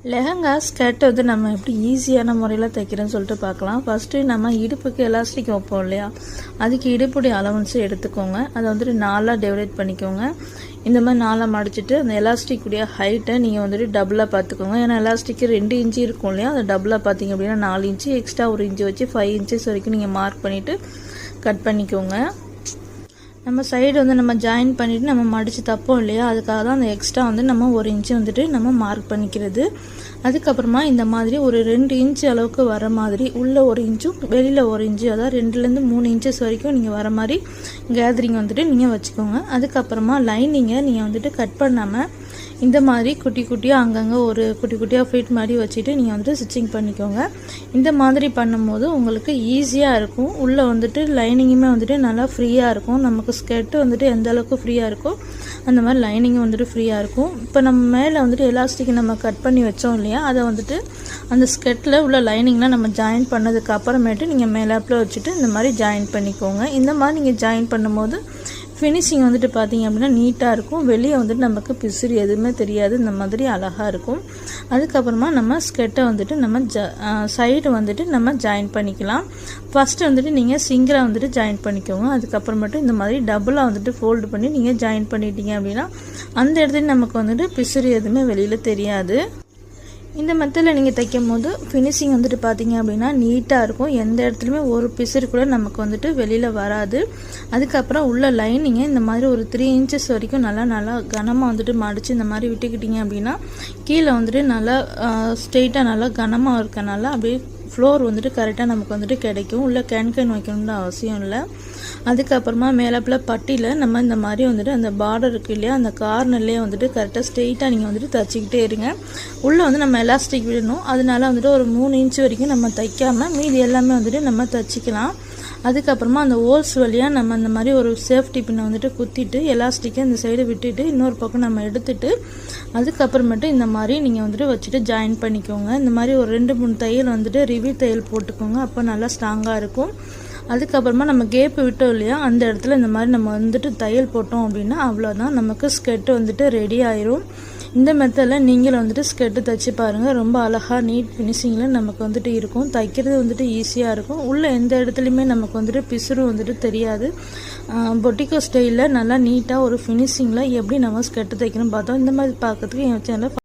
Lehenga skirt வந்து நம்ம எப்படி ஈஸியான முறையில் தைக்கிறோன்னு சொல்லிட்டு பார்க்கலாம். ஃபஸ்ட்டு நம்ம இடுப்புக்கு எலாஸ்டிக் வைப்போம் இல்லையா, அதுக்கு இடுப்புடைய அலவன்ஸு எடுத்துக்கோங்க. அதை வந்துட்டு 4ஆக டிவைட் பண்ணிக்கோங்க. இந்த மாதிரி 4ஆக மடிச்சுட்டு அந்த எலாஸ்டிக் உடைய ஹைட்டை நீங்கள் வந்துட்டு டபுளாக பார்த்துக்கோங்க. ஏன்னா எலாஸ்டிக்கு 2 இன்ச்சு இருக்கும் இல்லையா, அதை டபுளாக பார்த்தீங்க அப்படின்னா 4 இன்ச்சு எக்ஸ்ட்ரா 1 இன்ச்சு வச்சு 5 இன்ச்சஸ் வரைக்கும் நீங்கள் மார்க் பண்ணிவிட்டு கட் பண்ணிக்கோங்க. நம்ம சைடு வந்து நம்ம ஜாயின் பண்ணிவிட்டு நம்ம மடித்து தப்போம் இல்லையா, அதுக்காக தான் அந்த எக்ஸ்ட்ரா வந்து நம்ம 1 இன்ச்சு வந்துட்டு நம்ம மார்க் பண்ணிக்கிறது. அதுக்கப்புறமா இந்த மாதிரி ஒரு 2 இன்ச்சு அளவுக்கு வர மாதிரி உள்ள 1 இன்ச்சும் வெளியில் 1 இன்ச்சு, அதாவது 2லேருந்து 3 இன்ச்சஸ் வரைக்கும் நீங்கள் வர மாதிரி கேதரிங் வந்துட்டு நீங்கள் வச்சுக்கோங்க. அதுக்கப்புறமா லைனிங்கை நீங்கள் வந்துட்டு கட் பண்ணாமல் இந்த மாதிரி குட்டி குட்டியாக அங்கங்கே ஒரு குட்டி குட்டியாக ஃபிட் மாதிரி வச்சுட்டு நீங்கள் வந்துட்டு ஸ்டிச்சிங் பண்ணிக்கோங்க. இந்த மாதிரி பண்ணும்போது உங்களுக்கு ஈஸியாக இருக்கும். உள்ளே வந்துட்டு லைனிங்குமே வந்துட்டு நல்லா ஃப்ரீயாக இருக்கும். நமக்கு ஸ்கர்ட்டு வந்துட்டு எந்த அளவுக்கு ஃப்ரீயாக இருக்கோ அந்த மாதிரி லைனிங்கும் வந்துட்டு ஃப்ரீயாக இருக்கும். இப்போ நம்ம மேலே வந்துட்டு எலாஸ்டிக் நம்ம கட் பண்ணி வச்சோம் இல்லையா, அதை வந்துட்டு அந்த ஸ்கர்ட்டில் உள்ள லைனிங்லாம் நம்ம ஜாயின் பண்ணதுக்கு அப்புறமேட்டு நீங்கள் மேலாப்பில் வச்சுட்டு இந்த மாதிரி ஜாயின் பண்ணிக்கோங்க. இந்த மாதிரி நீங்கள் ஜாயின் பண்ணும்போது ஃபினிஷிங் வந்துட்டு பார்த்தீங்க அப்படின்னா நீட்டாக இருக்கும். வெளியே வந்துட்டு நமக்கு பிசுறு எதுவுமே தெரியாது. இந்த மாதிரி அழகாக இருக்கும். அதுக்கப்புறமா நம்ம ஸ்கர்ட்டை வந்துட்டு நம்ம சைடு வந்துட்டு நம்ம ஜாயின் பண்ணிக்கலாம். ஃபஸ்ட்டு வந்துட்டு நீங்கள் சிங்கிளாக வந்துட்டு ஜாயின் பண்ணிக்கோங்க. அதுக்கப்புறமேட்டு இந்த மாதிரி டபுளாக வந்துட்டு ஃபோல்டு பண்ணி நீங்கள் ஜாயின் பண்ணிட்டீங்க அப்படின்னா அந்த இடத்துல நமக்கு வந்துட்டு பிசுறு எதுவுமே வெளியில் தெரியாது. இந்த மெத்தடில் நீங்கள் தைக்கும் போது ஃபினிஷிங் வந்துட்டு பார்த்தீங்க அப்படின்னா நீட்டாக இருக்கும். எந்த இடத்துலையுமே ஒரு பிசுறு கூட நமக்கு வந்துட்டு வெளியில் வராது. அதுக்கப்புறம் உள்ள லைனிங்கை இந்த மாதிரி ஒரு 3 இன்ச்சஸ் வரைக்கும் நல்லா கனமாக வந்துட்டு மடித்து இந்த மாதிரி விட்டுக்கிட்டிங்க அப்படின்னா கீழே வந்துட்டு நல்லா ஸ்ட்ரெயிட்டாக நல்லா கனமாக இருக்கனால அப்படியே ஃப்ளோர் வந்துட்டு கரெக்டாக நமக்கு வந்துட்டு கிடைக்கும். உள்ள கேன் வைக்கணும்னு அவசியம் இல்லை. அதுக்கப்புறமா மேலாப்பில் பட்டியில் நம்ம இந்த மாதிரி வந்துட்டு அந்த பார்டர் இருக்குது இல்லையா, அந்த கார்னர்லேயே வந்துட்டு கரெக்டாக ஸ்ட்ரெயிட்டாக நீங்கள் வந்துட்டு தைச்சிக்கிட்டே இருங்க. உள்ளே வந்து நம்ம எலாஸ்டிக் விடணும். அதனால வந்துட்டு ஒரு 3 இன்ச்சு வரைக்கும் நம்ம தைக்காமல் மீதி எல்லாமே வந்துட்டு நம்ம தைச்சிக்கலாம். அதுக்கப்புறமா அந்த ஹோல்ஸ் வழியாக நம்ம இந்த மாதிரி ஒரு சேஃப்டி பின்னை வந்துட்டு குத்திட்டு எலாஸ்டிக்கை இந்த சைடு விட்டுட்டு இன்னொரு பக்கம் நம்ம எடுத்துட்டு அதுக்கப்புறமேட்டு இந்த மாதிரி நீங்கள் வந்துட்டு வச்சுட்டு ஜாயின் பண்ணிக்கோங்க. இந்த மாதிரி ஒரு 2-3 தையல் வந்துட்டு ரிவீல் தையல் போட்டுக்கோங்க. அப்போ நல்லா ஸ்ட்ராங்காக இருக்கும். அதுக்கப்புறமா நம்ம கேப்பு விட்டோம் இல்லையா, அந்த இடத்துல இந்த மாதிரி நம்ம வந்துட்டு தையல் போட்டோம் அப்படின்னா அவ்வளோதான், நமக்கு ஸ்கர்ட்டு வந்துட்டு ரெடி ஆயிரும். இந்த மெத்தடில் நீங்களும் வந்துட்டு ஸ்கர்ட்டு தைச்சி பாருங்கள். ரொம்ப அழகாக நீட் ஃபினிஷிங்கில் நமக்கு வந்துட்டு இருக்கும். தைக்கிறது வந்துட்டு ஈஸியாக இருக்கும். உள்ளே எந்த இடத்துலையுமே நமக்கு வந்துட்டு பிசுறு வந்துட்டு தெரியாது. பொட்டிக்கோ ஸ்டைலில் நல்லா நீட்டாக ஒரு ஃபினிஷிங்கில் எப்படி நம்ம ஸ்கர்ட்டு தைக்கணும்னு பார்த்தோம். இந்த மாதிரி பார்க்கறதுக்கு என் சேனலை